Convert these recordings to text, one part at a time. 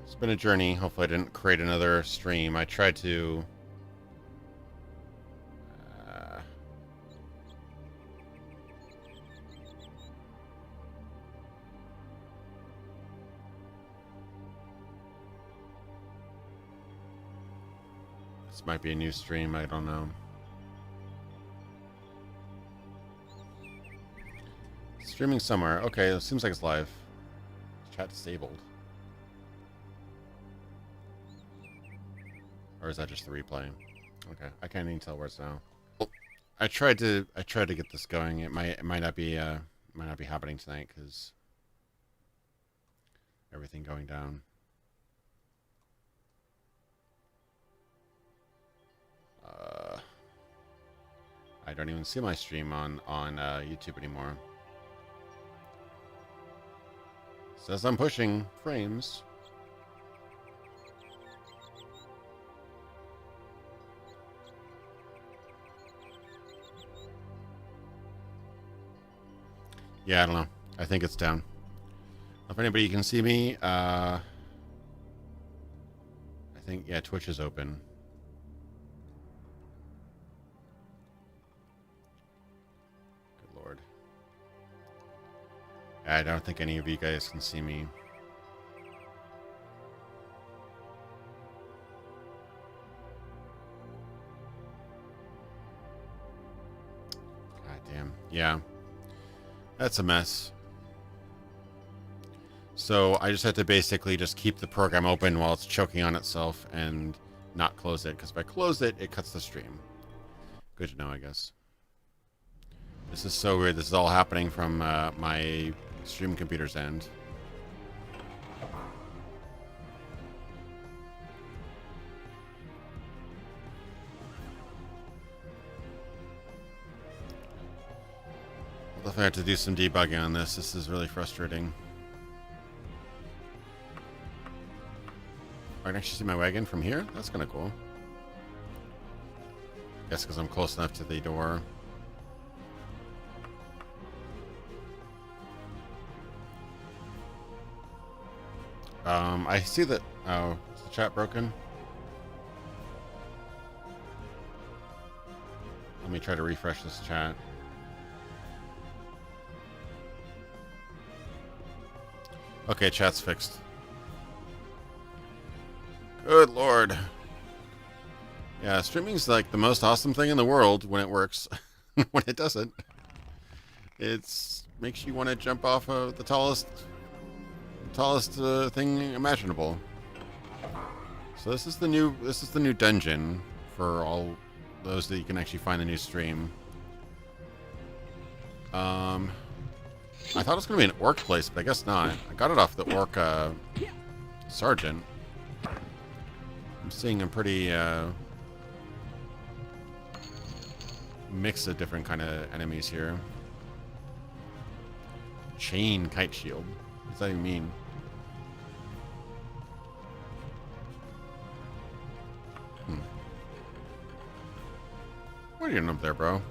It's been a journey. Hopefully I didn't create another stream. I tried to... This might be a new stream. I don't know. Streaming somewhere. Okay, it seems like it's live. Chat disabled. Or is that just the replay? Okay, I can't even tell where it's now. Well, I tried to get this going. It might not be happening tonight because everything going down. I don't even see my stream on YouTube anymore. Says I'm pushing frames. Yeah, I don't know. I think it's down. If anybody can see me, I think, yeah, Twitch is open. Good Lord. I don't think any of you guys can see me. God damn. Yeah. That's a mess. So I just have to basically just keep the program open while it's choking on itself and not close it. Because if I close it, it cuts the stream. Good to know, I guess. This is so weird. This is all happening from my stream computer's end. I'll definitely have to do some debugging on this. This is really frustrating. I can actually see my wagon from here? That's kind of cool. I guess because I'm close enough to the door. I see that... Oh, is the chat broken? Let me try to refresh this chat. Okay, chat's fixed. Good Lord. Yeah, streaming's like the most awesome thing in the world when it works. When it doesn't, it makes you want to jump off of the tallest thing imaginable. So this is the new dungeon for all those that you can actually find the new stream. I thought it was going to be an orc place, but I guess not. I got it off the orc sergeant. I'm seeing a pretty mix of different kind of enemies here. Chain kite shield. What does that even mean? What are you doing up there, bro?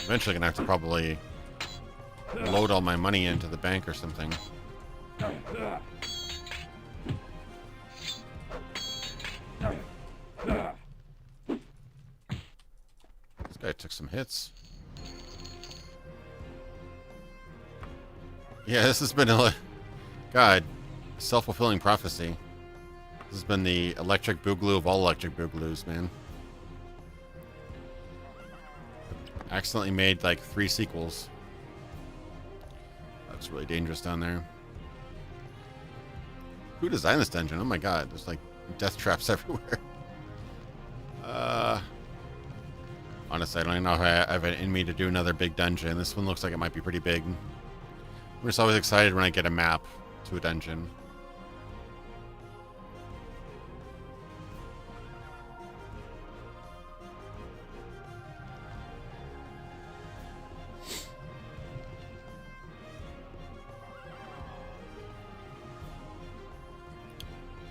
Eventually gonna have to probably load all my money into the bank or something. This guy took some hits. Yeah, this has been a... God, self-fulfilling prophecy. This has been the electric boogaloo of all electric boogaloos, man. Accidentally made like 3 sequels. That's really dangerous down there. Who designed this dungeon? Oh my god, there's like death traps everywhere. Honestly, I don't even know if I have it in me to do another big dungeon. This one looks like it might be pretty big. I'm just always excited when I get a map to a dungeon.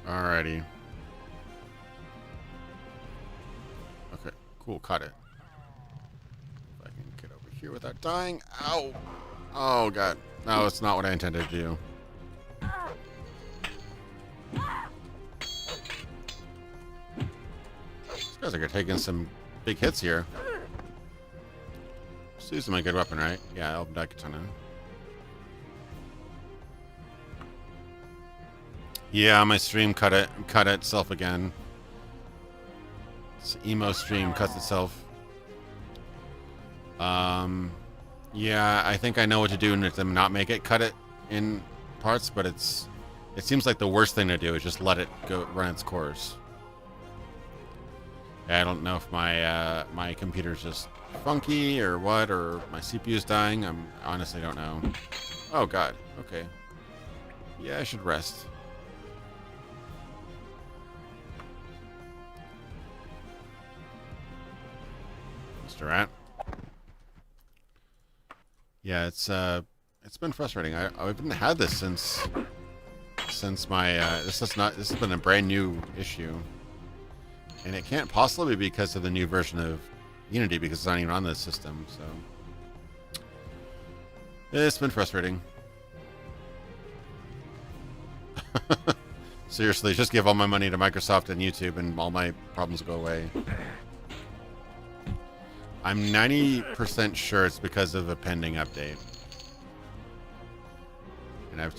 Alrighty. Okay, cool, caught it. If I can get over here without dying. Ow! Oh, God. No, it's not what I intended to do. These guys are taking some big hits here. Susan, a good weapon, right? Yeah, Elven Daikatana. Yeah, my stream cut itself again. This emo stream cuts itself. Yeah, I think I know what to do to not make it cut it in parts, but it seems like the worst thing to do is just let it go run its course. I don't know if my my computer's just funky or what, or my CPU's dying. I honestly don't know. Oh God. Okay. Yeah, I should rest. Mr. Rat. Yeah, it's been frustrating. I haven't had this since my this has been a brand new issue. And it can't possibly be because of the new version of Unity, because it's not even on this system, so it's been frustrating. Seriously, just give all my money to Microsoft and YouTube and all my problems will go away. I'm 90% sure it's because of a pending update. And I've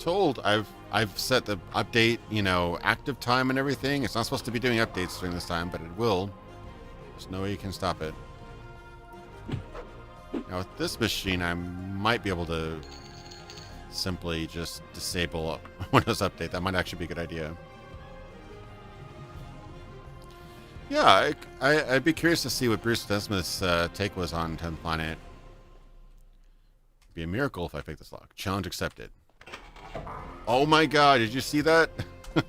set the update, you know, active time and everything. It's not supposed to be doing updates during this time, but it will. There's no way you can stop it. Now with this machine, I might be able to simply just disable Windows Update. That might actually be a good idea. Yeah, I'd be curious to see what Bruce Desmith's take was on 10th Planet. It'd be a miracle if I pick this lock. Challenge accepted. Oh my God, did you see that? It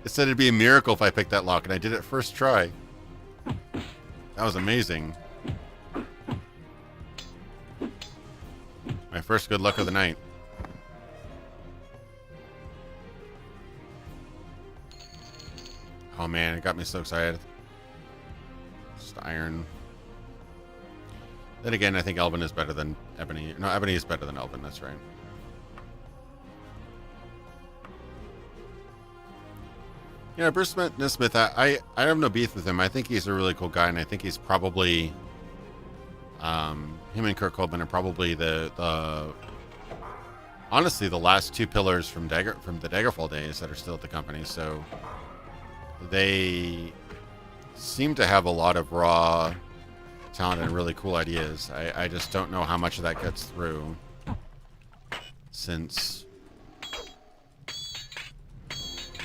said it'd be a miracle if I picked that lock, and I did it first try. That was amazing. My first good luck of the night. Oh man, it got me so excited. Just iron. Then again, I think Elven is better than Ebony. No, Ebony is better than Elven, that's right. Yeah, Bruce Nesmith, I have no beef with him. I think he's a really cool guy, and I think he's probably, him and Kurt Cobain are probably honestly, the last two pillars from the Daggerfall days that are still at the company. So they seem to have a lot of raw talent and really cool ideas. I just don't know how much of that gets through, since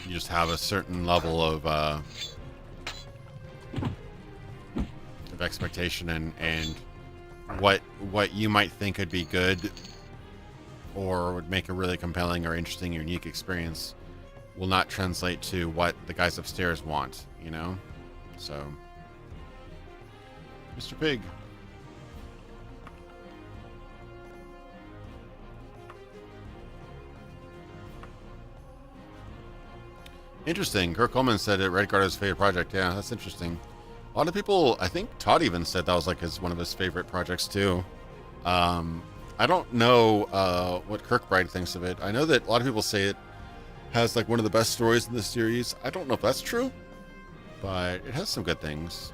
you just have a certain level of expectation, and what you might think would be good or would make a really compelling or interesting, unique experience will not translate to what the guys upstairs want, you know? So, Mr. Pig. Interesting. Kirk Coleman said it Redguard is his favorite project. Yeah, that's interesting. A lot of people, I think Todd even said that was like one of his favorite projects too. I don't know what Kirkbride thinks of it. I know that a lot of people say it has like one of the best stories in the series. I don't know if that's true, but it has some good things.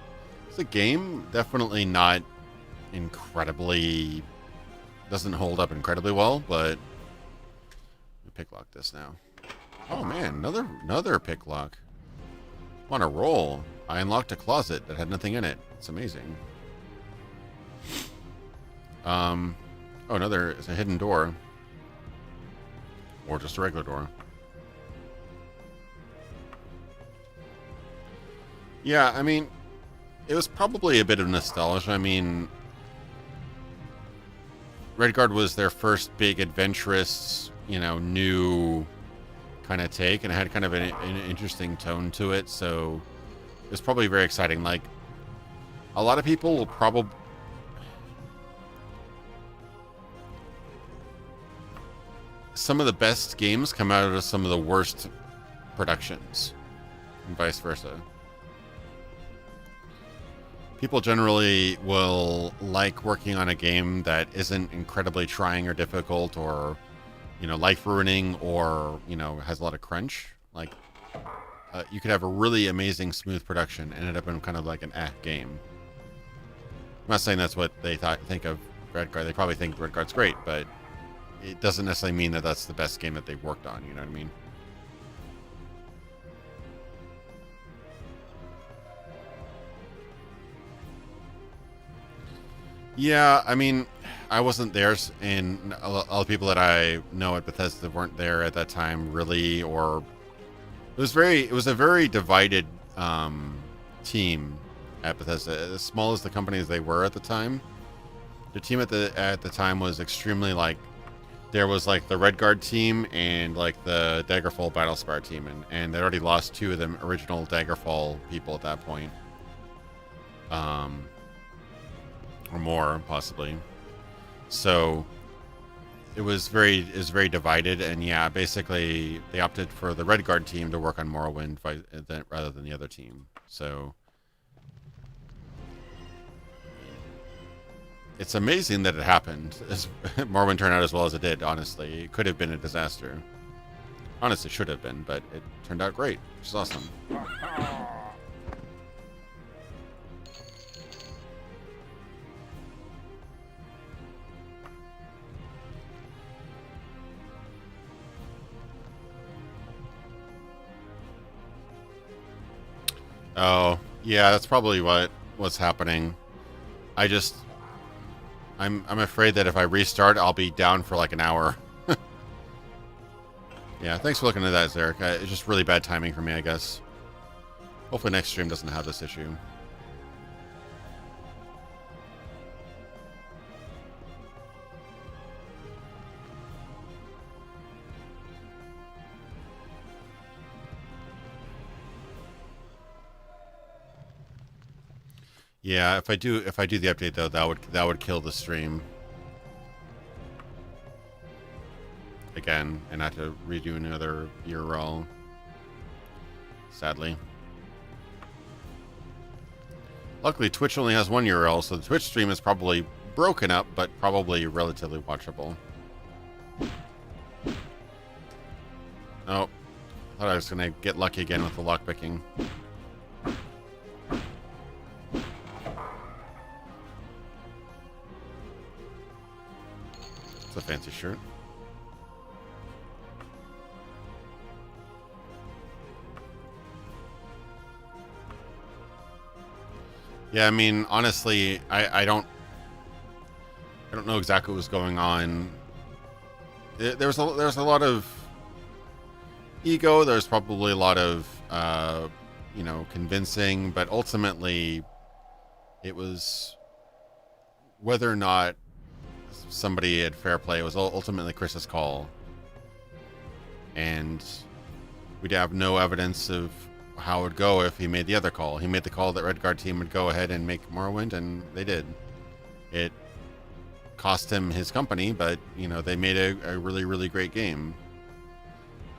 The game definitely not incredibly, doesn't hold up incredibly well, but let me pick lock this now. Oh man, another pick lock. I'm on a roll. I unlocked a closet that had nothing in it. It's amazing. Oh, it's a hidden door. Or just a regular door. Yeah, I mean, it was probably a bit of nostalgia. I mean, Redguard was their first big adventurous, you know, new kind of take, and it had kind of an interesting tone to it, so it was probably very exciting. Like, a lot of people will probably... Some of the best games come out of some of the worst productions, and vice versa. people generally will like working on a game that isn't incredibly trying or difficult or, you know, life ruining or, you know, has a lot of crunch. Like, you could have a really amazing smooth production and end up in kind of like an game. I'm not saying that's what they think of Redguard. They probably think Redguard's great, but it doesn't necessarily mean that that's the best game that they've worked on. You know what I mean? Yeah, I mean, I wasn't there, and a lot of people that I know at Bethesda weren't there at that time, really. Or it was a very divided team at Bethesda. As small as the company as they were at the time, the team at the time was extremely like. There was like the Redguard team and like the Daggerfall Battlespire team, and they already lost two of them original Daggerfall people at that point. Or more, possibly. So it was very divided, and yeah, basically they opted for the Redguard team to work on Morrowind rather than the other team. So it's amazing that it happened. Morrowind turned out as well as it did, honestly. It could have been a disaster. Honestly, it should have been, but it turned out great, which is awesome. Oh, yeah, that's probably what's happening. I'm afraid that if I restart, I'll be down for like an hour. Yeah, thanks for looking at that, Zarek. It's just really bad timing for me, I guess. Hopefully next stream doesn't have this issue. Yeah, if I do the update though, that would kill the stream again, and I have to redo another URL. Sadly. Luckily, Twitch only has one URL, so the Twitch stream is probably broken up, but probably relatively watchable. Oh, I thought I was gonna get lucky again with the lockpicking. It's a fancy shirt. Yeah, I mean, honestly, I don't know exactly what was going on. There was a lot of ego. There's probably a lot of you know, convincing, but ultimately, it was whether or not somebody had fair play. It was ultimately Chris's call, and we'd have no evidence of how it would go if he made the other call. He made the call that Redguard team would go ahead and make Morrowind, and they did. It cost him his company, but you know, they made a really, really great game.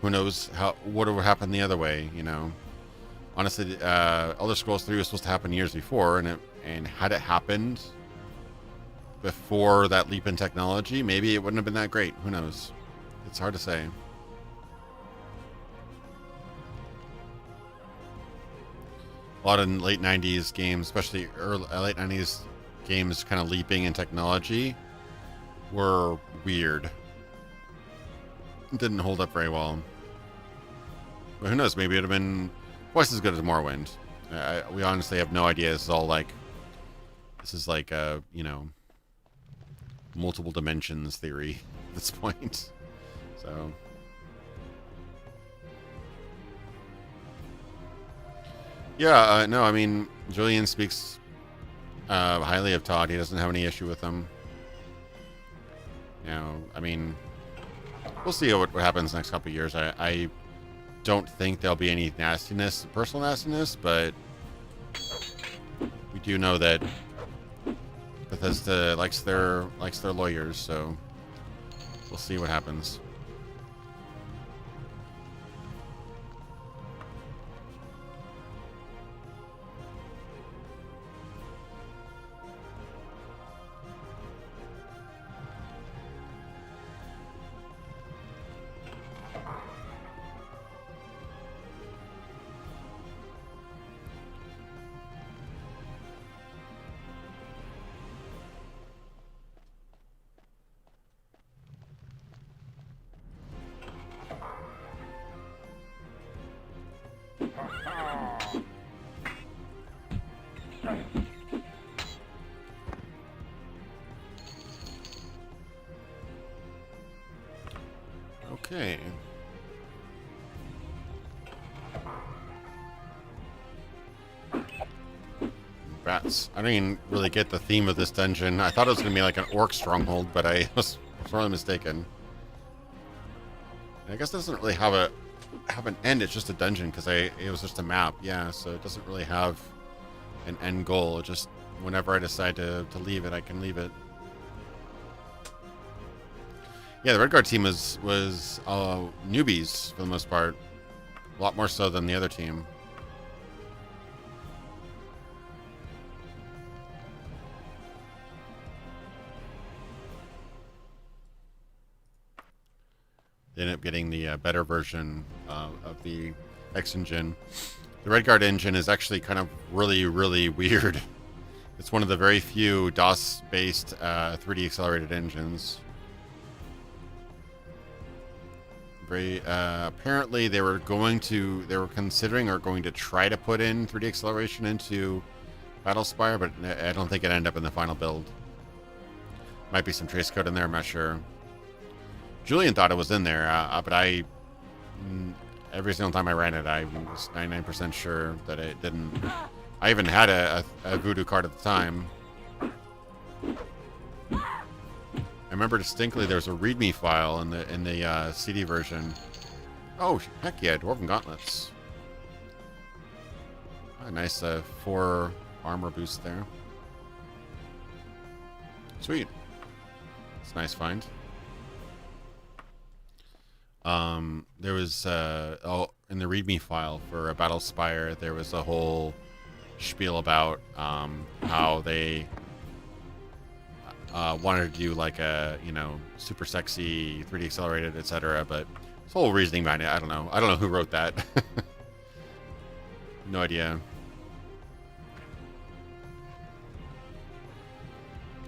Who knows what would happen the other way? You know, honestly, Elder Scrolls 3 was supposed to happen years before, and had it happened before that leap in technology, maybe it wouldn't have been that great. Who knows? It's hard to say. A lot of late 90s games, especially late 90s games kind of leaping in technology, were weird. It didn't hold up very well. But who knows? Maybe it would have been twice as good as Morrowind. We honestly have no idea. This is like a, you know, multiple dimensions theory at this point. So yeah, no, I mean, Julian speaks highly of Todd. He doesn't have any issue with him. You know, I mean, we'll see what happens next couple of years. I don't think there'll be any nastiness, personal nastiness, but we do know that Bethesda likes their lawyers, so we'll see what happens. Okay. Rats. I don't even really get the theme of this dungeon. I thought it was going to be like an orc stronghold, but I was sorely mistaken. I guess it doesn't really have an end. It's just a dungeon because it was just a map. Yeah, so it doesn't really have an end goal. It just whenever I decide to leave it, I can leave it. Yeah, the Redguard team was newbies for the most part. A lot more so than the other team. They ended up getting the better version of the X engine. The Redguard engine is actually kind of really, really weird. It's one of the very few DOS-based 3D accelerated engines. Apparently they were considering or going to try to put in 3D acceleration into Battlespire, but I don't think it ended up in the final build. Might be some trace code in there, I'm not sure. Julian thought it was in there, but every single time I ran it, I was 99% sure that it didn't. I even had a voodoo card at the time. I remember distinctly there was a README file in the CD version. Oh, heck yeah, Dwarven Gauntlets. A nice 4 armor boost there. Sweet. It's a nice find. There was, in the README file for Battlespire, there was a whole spiel about how they wanted to do like a, super sexy 3D accelerated, etc. But this whole reasoning behind it, I don't know. I don't know who wrote that. No idea.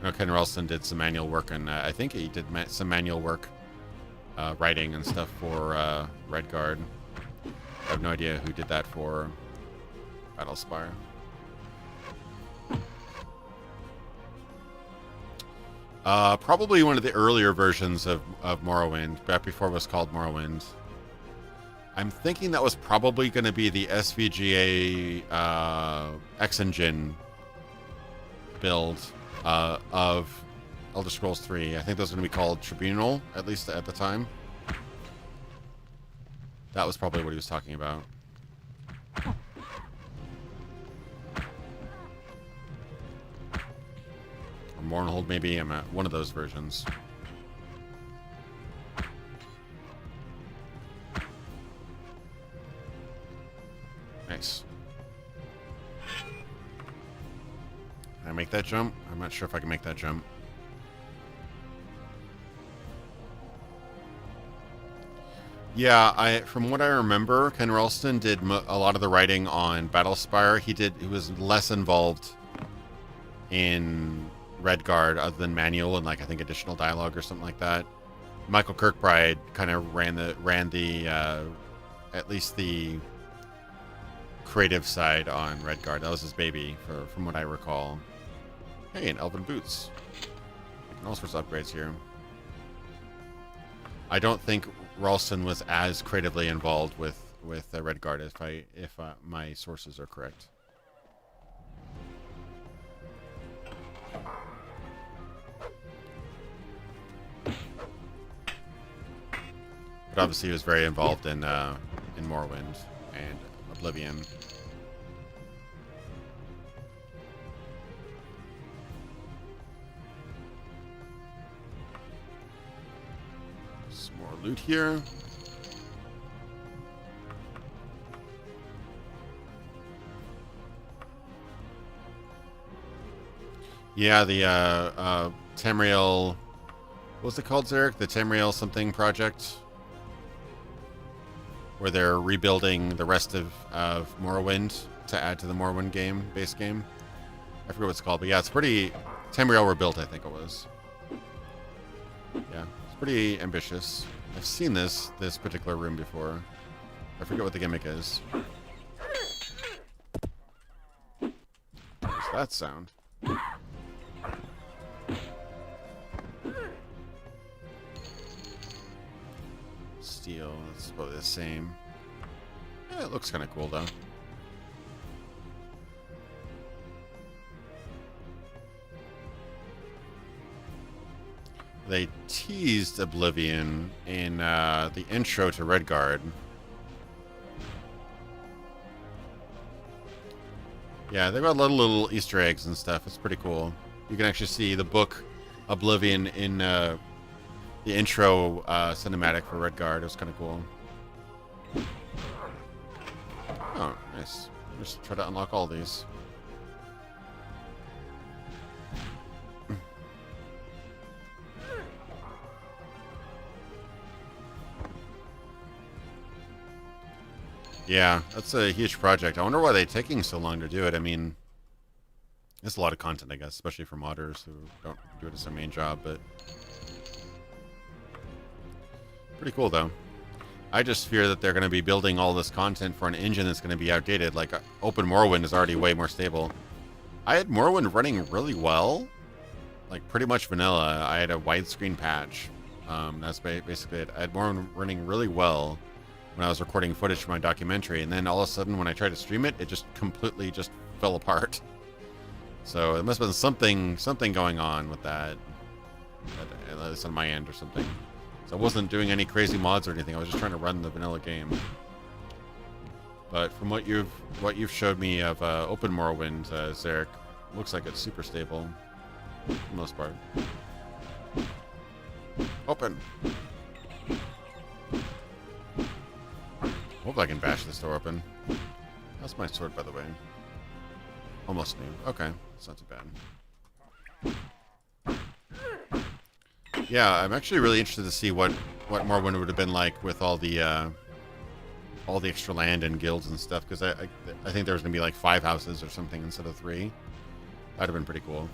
I know Ken Ralston did some manual work, and I think he did some manual work writing and stuff for Redguard. I have no idea who did that for Battlespire. Probably one of the earlier versions of Morrowind, back before it was called Morrowind. I'm thinking that was probably going to be the SVGA X-Engine build of Elder Scrolls 3. I think those were going to be called Tribunal, at least at the time. That was probably what he was talking about. Or Mournhold, maybe. I'm at one of those versions. Nice. Can I make that jump? I'm not sure if I can make that jump. Yeah, from what I remember, Ken Ralston did a lot of the writing on Battlespire. He was less involved in Redguard other than manual and, like, I think additional dialogue or something like that. Michael Kirkbride kind of ran the at least the creative side on Redguard. That was his baby, from what I recall. Hey, and Elven Boots. All sorts of upgrades here. I don't think Ralston was as creatively involved with Redguard, if my sources are correct. But obviously he was very involved in Morrowind and Oblivion. Some more loot here. Yeah, the Tamriel, what's it called, Zarek? The Tamriel something project, where they're rebuilding the rest of Morrowind to add to the Morrowind base game. I forget what it's called, but yeah, it's pretty. Tamriel Rebuilt, I think it was. Yeah, it's pretty ambitious. I've seen this particular room before. I forget what the gimmick is. that sound? Steel, that's probably the same. Yeah, it looks kind of cool though. They teased Oblivion in the intro to Redguard. Yeah, they've got little Easter eggs and stuff. It's pretty cool. You can actually see the book Oblivion in the intro cinematic for Redguard. It was kind of cool. Oh, nice. Just try to unlock all these. Yeah, that's a huge project. I wonder why they're taking so long to do it. I mean, it's a lot of content, I guess, especially for modders who don't do it as their main job, but pretty cool, though. I just fear that they're going to be building all this content for an engine that's going to be outdated. Like, Open Morrowind is already way more stable. I had Morrowind running really well, like pretty much vanilla. I had a widescreen patch. That's basically it. I had Morrowind running really well when I was recording footage for my documentary, and then all of a sudden when I tried to stream it, it just completely just fell apart. So it must have been something going on with that, at least on my end or something. So I wasn't doing any crazy mods or anything. I was just trying to run the vanilla game. But from what you've showed me of Open Morrowind, Zarek, looks like it's super stable for the most part. Open. Hope I can bash this door open. That's my sword, by the way. Almost new. Okay, it's not too bad. Yeah, I'm actually really interested to see what Morrowind would have been like with all the extra land and guilds and stuff. Because I think there was gonna be like 5 houses or something instead of 3. That'd have been pretty cool.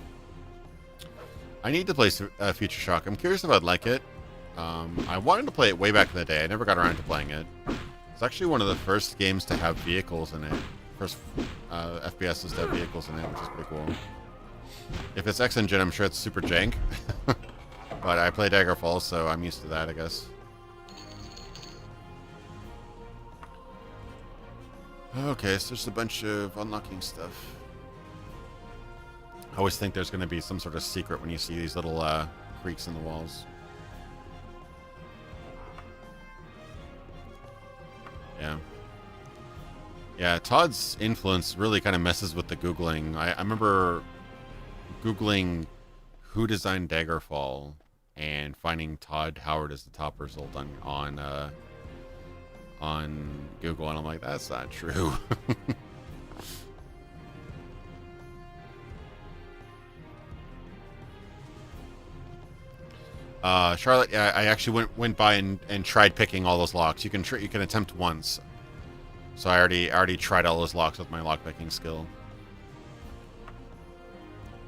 I need to play Future Shock. I'm curious if I'd like it. I wanted to play it way back in the day. I never got around to playing it. It's actually one of the first games to have vehicles in it. First FPSs to have vehicles in it, which is pretty cool. If it's X-Engine, I'm sure it's super jank. But I play Daggerfall, so I'm used to that, I guess. Okay, so there's a bunch of unlocking stuff. I always think there's going to be some sort of secret when you see these little creaks in the walls. Yeah. Yeah, Todd's influence really kind of messes with the Googling. I remember Googling who designed Daggerfall and finding Todd Howard as the top result on Google, and I'm like, that's not true. Charlotte, yeah, I actually went by and tried picking all those locks. You can attempt once. So I already tried all those locks with my lockpicking skill.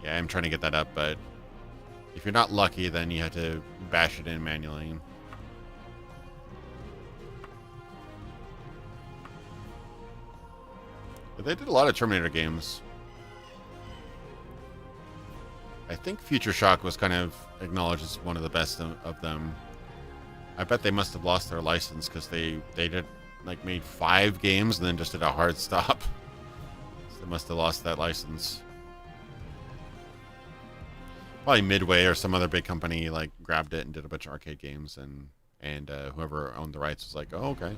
Yeah, I'm trying to get that up, but if you're not lucky, then you have to bash it in manually. But they did a lot of Terminator games. I think Future Shock was kind of acknowledged as one of the best of them. I bet they must have lost their license because they did like made 5 games and then just did a hard stop. So they must have lost that license. Probably Midway or some other big company like grabbed it and did a bunch of arcade games, and whoever owned the rights was like, oh, okay.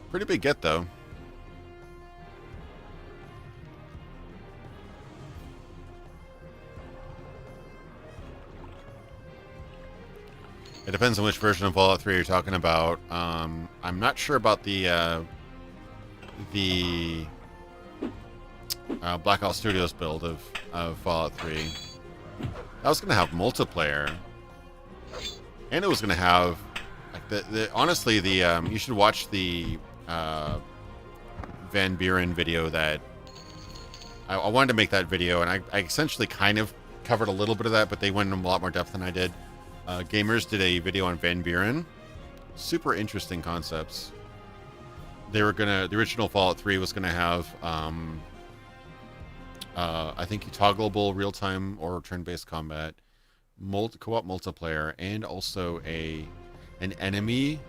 Pretty big get though. It depends on which version of Fallout 3 you're talking about. I'm not sure about the Blackout Studios build of Fallout 3. That was going to have multiplayer, and it was going to have like honestly you should watch the Van Buren video that I wanted to make that video, and I essentially kind of covered a little bit of that, but they went in a lot more depth than I did. Gamers did a video on Van Buren. Super interesting concepts. they were gonna, the original Fallout 3 was gonna have, I think toggleable real-time or turn-based combat, co-op multiplayer, and also an enemy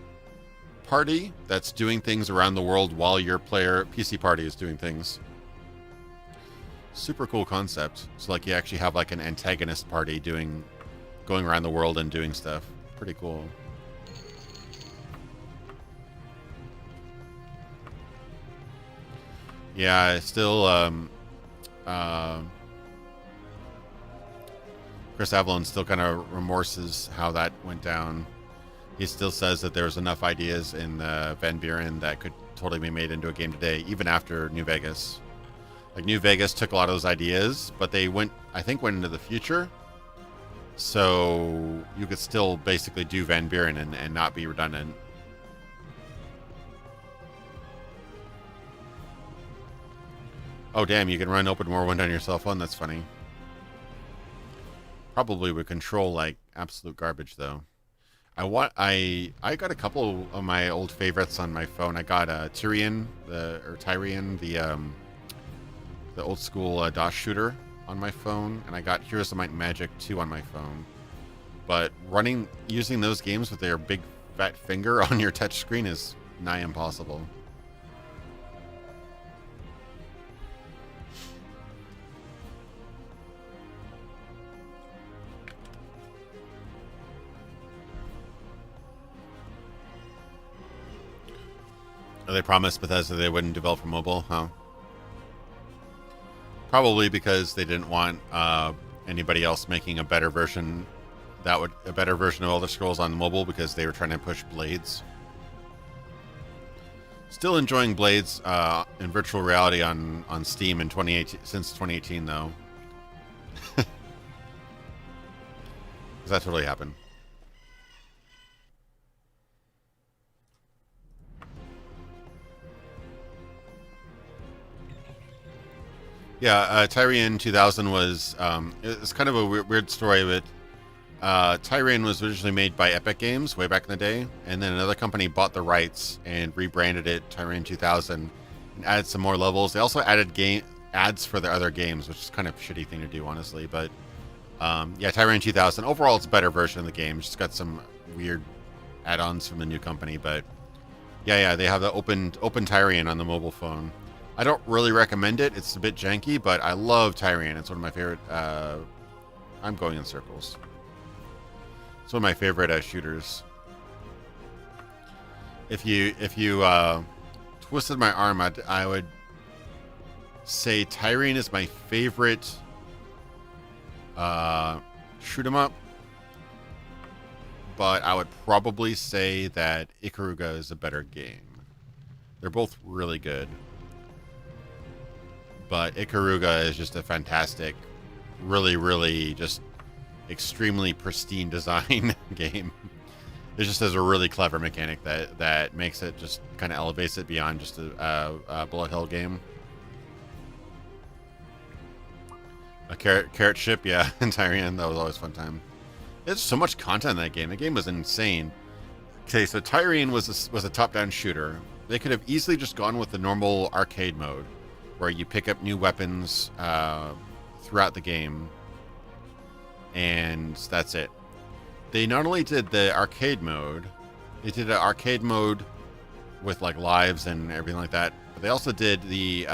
party that's doing things around the world while your PC party is doing things. Super cool concept. So like you actually have like an antagonist party going around the world and doing stuff. Pretty cool. Yeah, still Chris Avalon still kind of remorses how that went down. He still says that there's enough ideas in Van Buren that could totally be made into a game today, even after New Vegas. Like, New Vegas took a lot of those ideas, but they went into the future. So you could still basically do Van Buren and not be redundant. Oh, damn, you can run Open Morrowind on your cell phone? That's funny. Probably would control, like, absolute garbage, though. I got a couple of my old favorites on my phone. I got Tyrian, the old school DOS shooter on my phone, and I got Heroes of Might and Magic 2 on my phone. But using those games with their big fat finger on your touch screen is nigh impossible. They promised Bethesda they wouldn't develop for mobile, huh? Probably because they didn't want anybody else making a better version of Elder Scrolls on mobile, because they were trying to push Blades. Still enjoying Blades in virtual reality on Steam in 2018, since 2018 though. Does that totally happen? Yeah, Tyrian 2000 was, it's kind of a weird story of it. Tyrian was originally made by Epic Games way back in the day, and then another company bought the rights and rebranded it Tyrian 2000 and added some more levels. They also added ads for the other games, which is kind of a shitty thing to do, honestly. But yeah, Tyrian 2000. Overall, it's a better version of the game. It's just got some weird add-ons from the new company, but yeah, they have the open Tyrian on the mobile phone. I don't really recommend it. It's a bit janky, but I love Tyrian. It's one of my favorite. I'm going in circles. It's one of my favorite shooters. If you twisted my arm, I would say Tyrian is my favorite shoot 'em up. But I would probably say that Ikaruga is a better game. They're both really good. But Ikaruga is just a fantastic, really, really just extremely pristine design game. It just has a really clever mechanic that makes it just kind of elevates it beyond just a bullet hell game. A carrot ship, yeah, in Tyrian, that was always a fun time. There's so much content in that game. The game was insane. Okay, so Tyrian was a top-down shooter. They could have easily just gone with the normal arcade mode, where you pick up new weapons throughout the game, and that's it. They not only did the arcade mode, they did an arcade mode with like lives and everything like that, but they also did the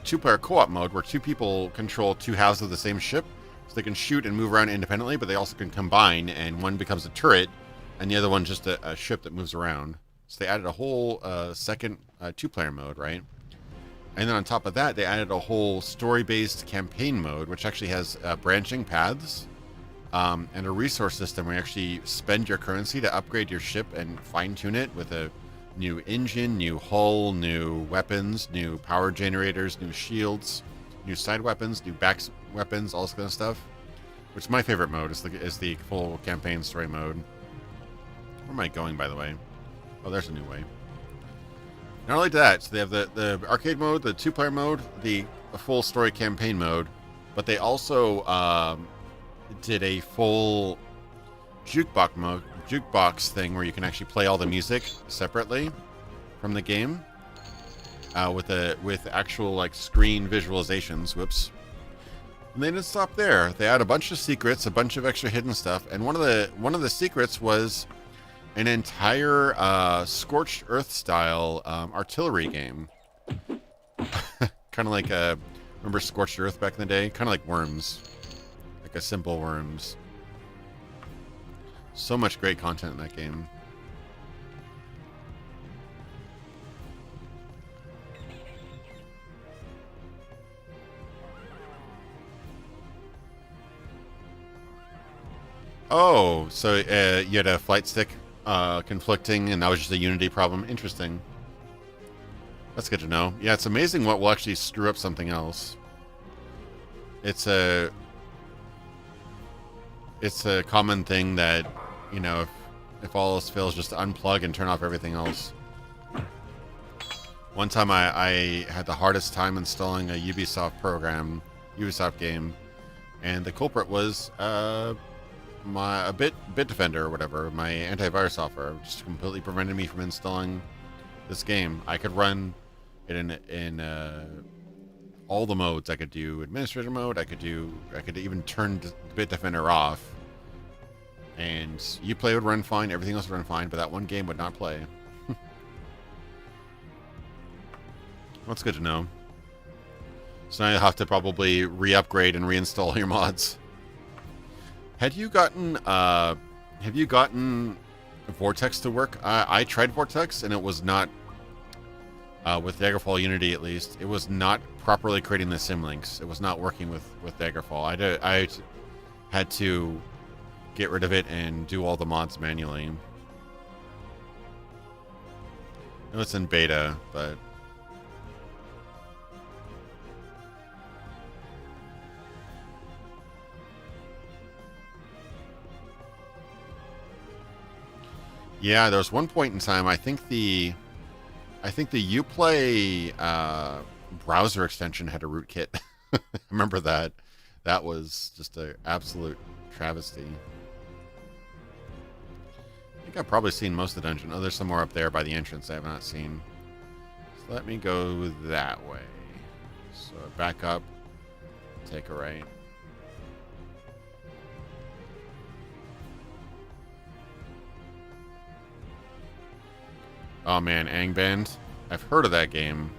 two-player co-op mode, where two people control two halves of the same ship, so they can shoot and move around independently, but they also can combine, and one becomes a turret, and the other one's just a ship that moves around. So they added a whole second two-player mode, right? And then on top of that, they added a whole story-based campaign mode, which actually has branching paths and a resource system where you actually spend your currency to upgrade your ship and fine-tune it with a new engine, new hull, new weapons, new power generators, new shields, new side weapons, new back weapons, all this kind of stuff. Which is my favorite mode, is the full campaign story mode. Where am I going, by the way? Oh, there's a new way. Not only that, so they have the arcade mode, the two-player mode, the full story campaign mode, but they also did a full jukebox thing where you can actually play all the music separately. from the game with actual like screen visualizations. Whoops. And they didn't stop there. They had a bunch of secrets, a bunch of extra hidden stuff, and one of the secrets was an entire Scorched Earth style artillery game. Kind of like remember Scorched Earth back in the day? Kind of like Worms, like a simple Worms. So much great content in that game. Oh, so you had a flight stick conflicting, and that was just a Unity problem. Interesting. That's good to know. Yeah, it's amazing what will actually screw up something else. It's a common thing that, you know, if all else fails, just to unplug and turn off everything else. One time I had the hardest time installing a Ubisoft game, and the culprit was my Bitdefender or whatever, my antivirus software, just completely prevented me from installing this game. I could run it in all the modes. I could do administrator mode. I could even turn Bitdefender off, and Uplay would run fine. Everything else would run fine, but that one game would not play. That's good to know. So now you'll have to probably re-upgrade and reinstall your mods. Have you gotten Vortex to work? I tried Vortex, and it was not, with Daggerfall Unity at least, it was not properly creating the symlinks. It was not working with Daggerfall. I had to get rid of it and do all the mods manually. I know it's in beta, but... Yeah, there was one point in time, I think the Uplay browser extension had a rootkit. I remember that. That was just an absolute travesty. I think I've probably seen most of the dungeon. Oh, there's some more up there by the entrance I have not seen. So let me go that way. So back up, take a right. Oh man, Angband. I've heard of that game.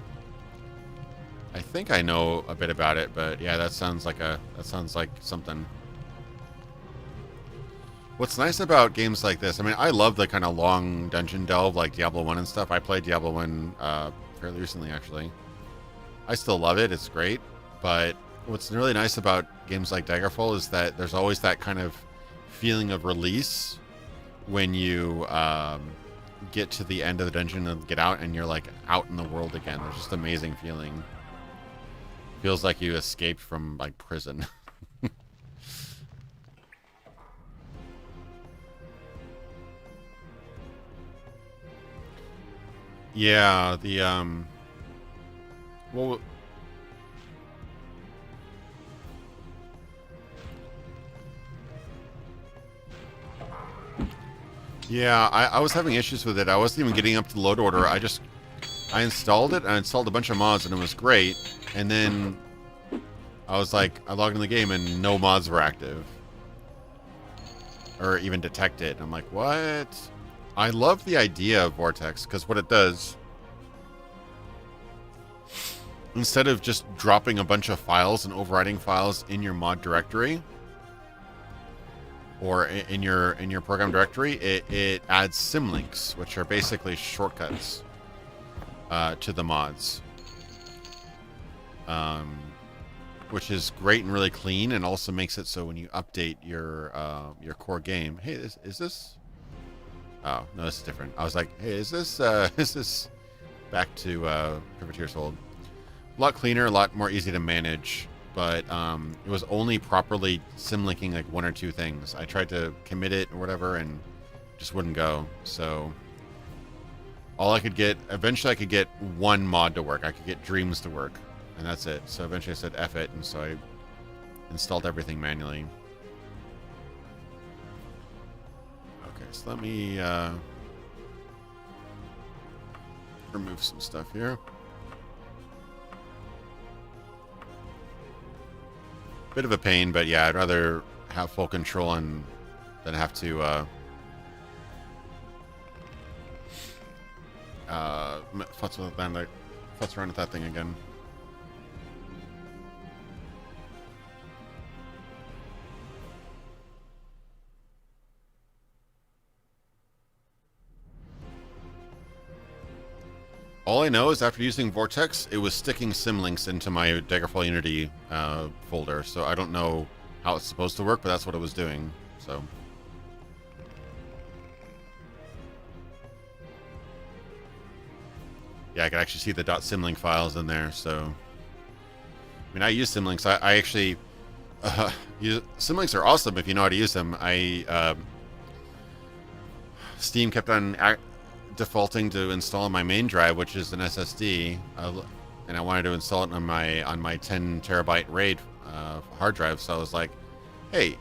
I think I know a bit about it, but yeah, that sounds like something. What's nice about games like this, I mean, I love the kind of long dungeon delve like Diablo 1 and stuff. I played Diablo 1 fairly recently, actually. I still love it. It's great. But what's really nice about games like Daggerfall is that there's always that kind of feeling of release when you get to the end of the dungeon and get out, and you're like out in the world again. There's just an amazing feeling. Feels like you escaped from like prison. Yeah, the well, yeah, I was having issues with it. I wasn't even getting up to the load order. I installed it. I installed a bunch of mods, and it was great. And then I was like, I logged in the game, and no mods were active. Or even detected. I'm like, what? I love the idea of Vortex, because what it does, instead of just dropping a bunch of files and overriding files in your mod directory, or in your program directory, it adds symlinks, which are basically shortcuts to the mods, which is great and really clean, and also makes it so when you update your core game, hey, is this? Oh no, this is different. I was like, hey, is this back to Privateer's Hold? A lot cleaner, a lot more easy to manage. But it was only properly symlinking like one or two things. I tried to commit it or whatever, and just wouldn't go. So all I could get, eventually I could get one mod to work. I could get Dreams to work, and that's it. So eventually I said F it, and so I installed everything manually. Okay, so let me remove some stuff here. Bit of a pain, but yeah, I'd rather have full control than have to futz around with that thing again. All I know is after using Vortex, it was sticking symlinks into my Daggerfall Unity folder, so I don't know how it's supposed to work, but that's what it was doing, so... Yeah, I can actually see the .symlink files in there, so... I mean, I use symlinks. I actually... symlinks are awesome if you know how to use them. Steam kept on defaulting to install on my main drive, which is an SSD, and I wanted to install it on my 10 terabyte RAID hard drive. So I was like, "Hey,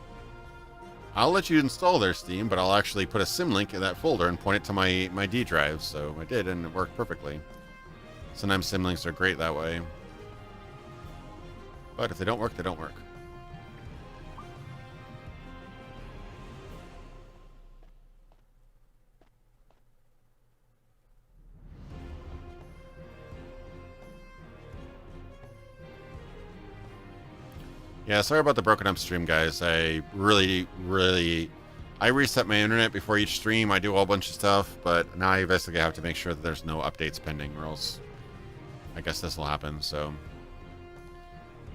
I'll let you install their Steam, but I'll actually put a symlink in that folder and point it to my D drive." So I did, and it worked perfectly. Sometimes symlinks are great that way, but if they don't work, they don't work. Yeah, sorry about the broken up stream, guys. I reset my internet before each stream. I do a whole bunch of stuff, but now I basically have to make sure that there's no updates pending, or else I guess this will happen, so.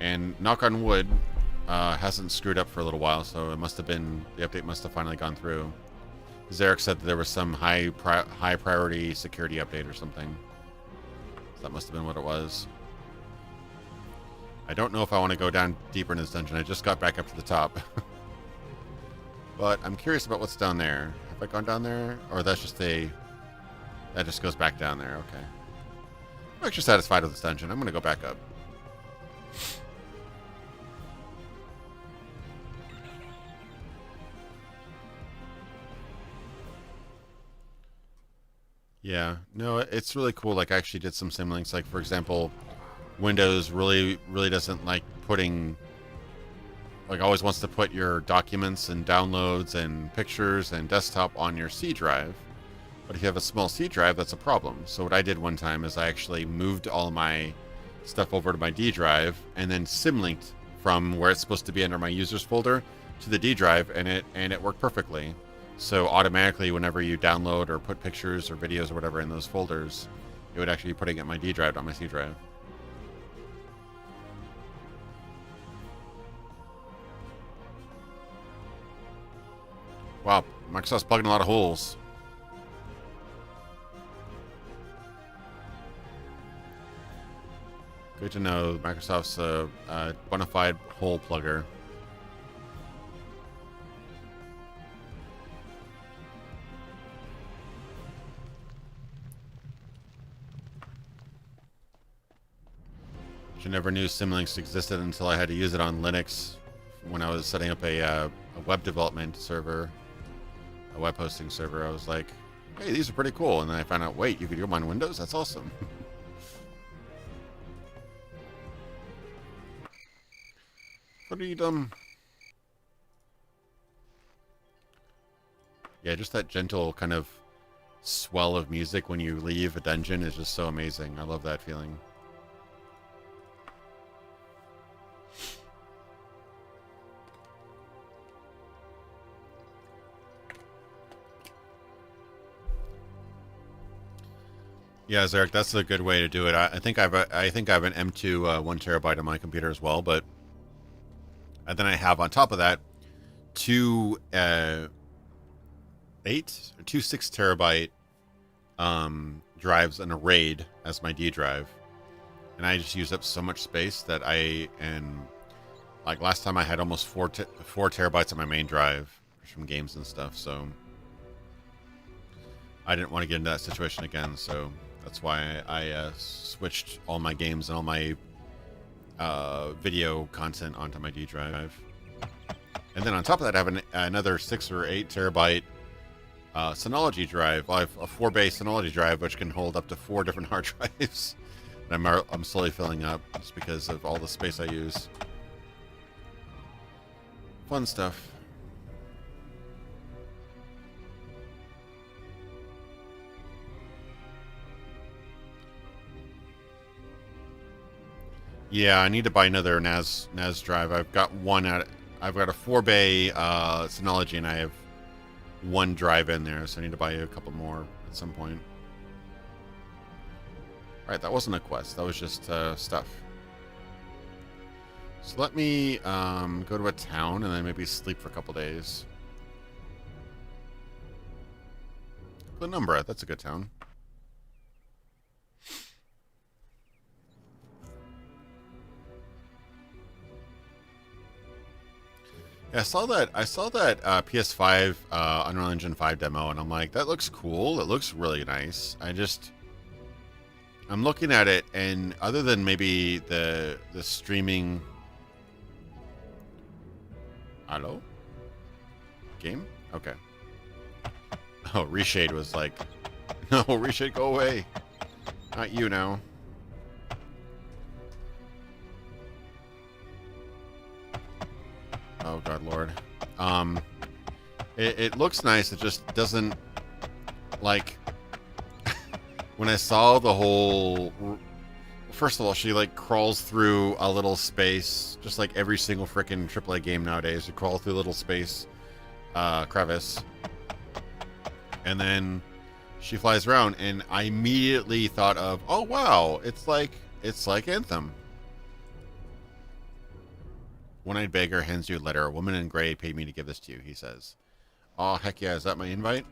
And knock on wood, hasn't screwed up for a little while, so it must have been, the update must have finally gone through. Zarek said that there was some high priority security update or something. So that must have been what it was. I don't know if I want to go down deeper in this dungeon. I just got back up to the top. But I'm curious about what's down there. Have I gone down there? Or that's just that just goes back down there. Okay. I'm actually satisfied with this dungeon. I'm going to go back up. Yeah. No, it's really cool. Like, I actually did some symlinks. Like, for example... Windows really doesn't like putting, like, always wants to put your documents and downloads and pictures and desktop on your C drive. But if you have a small C drive, that's a problem. So what I did one time is I actually moved all my stuff over to my D drive and then symlinked from where it's supposed to be under my users folder to the D drive, and it worked perfectly. So automatically, whenever you download or put pictures or videos or whatever in those folders, it would actually be putting it in my D drive, not my C drive. Wow, Microsoft's plugging a lot of holes. Good to know Microsoft's a bona fide hole plugger. I never knew symlinks existed until I had to use it on Linux when I was setting up a web development server. A web hosting server. I was like, hey, these are pretty cool. And then I found out, wait, you could do them on Windows? That's awesome. Freedom. Yeah, just that gentle kind of swell of music when you leave a dungeon is just so amazing. I love that feeling. Yeah, Zarek, that's a good way to do it. I think I have an M2 1 terabyte on my computer as well, but and then I have on top of that two 6 terabyte drives and a RAID as my D drive, and I just use up so much space that like last time I had almost 4 terabytes on my main drive from games and stuff, so I didn't want to get into that situation again, so that's why I switched all my games and all my video content onto my D drive. And then on top of that, I have another 6 or 8 terabyte Synology drive. I have a 4-bay Synology drive, which can hold up to 4 different hard drives. And I'm slowly filling up just because of all the space I use. Fun stuff. Yeah, I need to buy another NAS drive. I've got a 4-bay Synology, and I have 1 drive in there, so I need to buy a couple more at some point. Alright, that wasn't a quest. That was just stuff. So let me go to a town and then maybe sleep for a couple days. Penumbra, that's a good town. Yeah, I saw that PS5 Unreal Engine 5 demo, and I'm like, that looks cool. It looks really nice. I'm looking at it, and other than maybe the streaming. Hello? Game? Okay. Oh, Reshade was like, no, Reshade, go away. Not you now. Oh, God, Lord. It looks nice. It just doesn't, like, when I saw the whole... First of all, she, like, crawls through a little space, just like every single frickin' AAA game nowadays. You crawl through a little space, crevice. And then she flies around, and I immediately thought of, oh, wow, it's like Anthem. One-eyed beggar hands you a letter. A woman in gray paid me to give this to you, he says. Oh, heck yeah, is that my invite?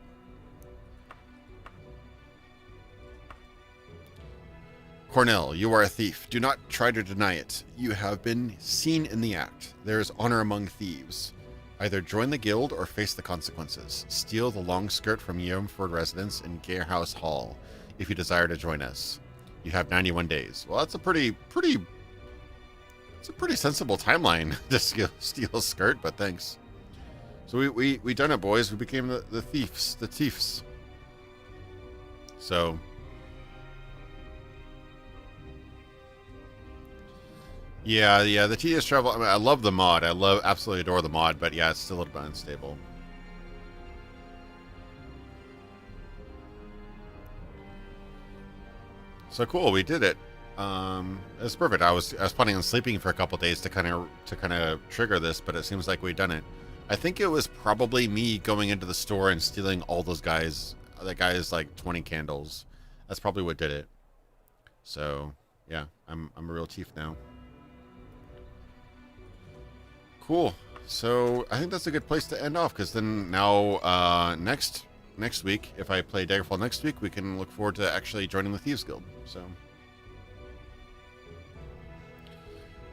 Cornell, you are a thief. Do not try to deny it. You have been seen in the act. There is honor among thieves. Either join the guild or face the consequences. Steal the long skirt from Yamford residence in Garehouse Hall if you desire to join us. You have 91 days. Well, that's a pretty sensible timeline to steal a skirt, but thanks. So we done it, boys. We became the thieves. So yeah, the tedious travel. I mean, I love the mod. Absolutely adore the mod, but yeah, it's still a little bit unstable. So cool, we did it. It's perfect. I was planning on sleeping for a couple days to kind of trigger this, but it seems like we've done it. I think it was probably me going into the store and stealing all those guys. That guy's like 20 candles. That's probably what did it. So yeah, I'm a real thief now. Cool. So I think that's a good place to end off, because then now next week, if I play Daggerfall next week, we can look forward to actually joining the Thieves Guild. So.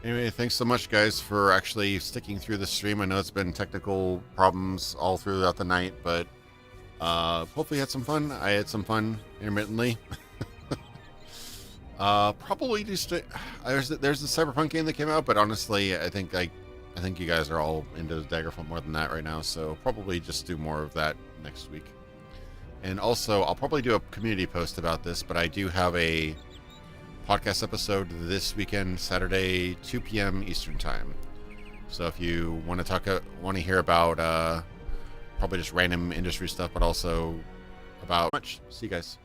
Anyway, thanks so much, guys, for actually sticking through the stream. I know it's been technical problems all throughout the night, but hopefully you had some fun. I had some fun intermittently. Probably just there's the Cyberpunk game that came out, but honestly, I think you guys are all into Daggerfall more than that right now, so probably just do more of that next week. And also, I'll probably do a community post about this, but I do have a podcast episode this weekend, Saturday, 2 p.m. Eastern Time. So if you want to hear about probably just random industry stuff, but also about much. See you guys.